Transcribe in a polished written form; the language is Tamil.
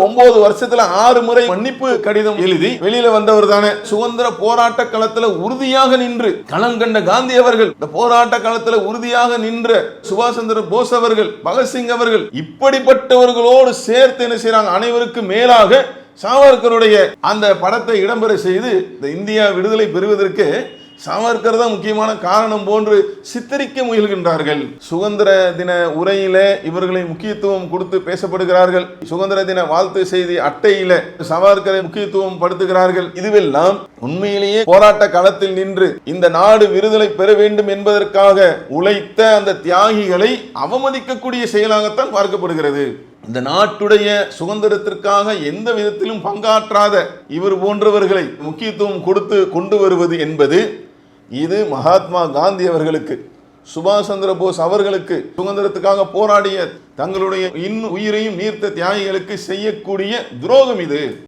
9 வருஷத்துல 6 முறை மன்னிப்பு கடிதம் எழுதி வெளியில வந்தவர் தானே. சுதந்திர போராட்ட களத்துல உறுதியாக நின்று களம் கண்ட காந்தி அவர்கள், இந்த போராட்ட களத்துல உறுதியாக நின்ற சுபாஷ் சந்திர போஸ் அவர்கள், பகத்சிங் அவர்கள், இப்படிப்பட்டவர்களோடு சேர்த்து என்ன செய்யறாங்க, அனைவருக்கு மேலாக சாவர்கருடைய அந்த படத்தை இடம்பெற செய்து இந்த இந்தியா விடுதலை பெறுவதற்கு சாவர்கர் தான் முக்கியமான காரணம் போன்று சித்தரிக்க முயல்கின்றார்கள். சுதந்திர தின உரையில இவர்களை முக்கியத்துவம் கொடுத்து பேசப்படுகிறார்கள். சுதந்திர தின வாழ்த்து செய்தி அட்டையில சாவர்கரை முக்கியத்துவம் படுத்துகிறார்கள். இதுவெல்லாம் உண்மையிலேயே போராட்ட களத்தில் நின்று இந்த நாடு விடுதலை பெற வேண்டும் என்பதற்காக உழைத்த அந்த தியாகிகளை அவமதிக்கக்கூடிய செயலாகத்தான் பார்க்கப்படுகிறது. இந்த நாட்டுடைய சுதந்திரத்திற்காக எந்த விதத்திலும் பங்காற்றாத இவர் போன்றவர்களை முக்கியத்துவம் கொடுத்து கொண்டு வருவது என்பது இது மகாத்மா காந்தி அவர்களுக்கு, சுபாஷ் சந்திர போஸ் அவர்களுக்கு, சுதந்திரத்துக்காக போராடிய தங்களுடைய உயிரையும் நீர்த்த தியாகிகளுக்கு செய்யக்கூடிய துரோகம் இது.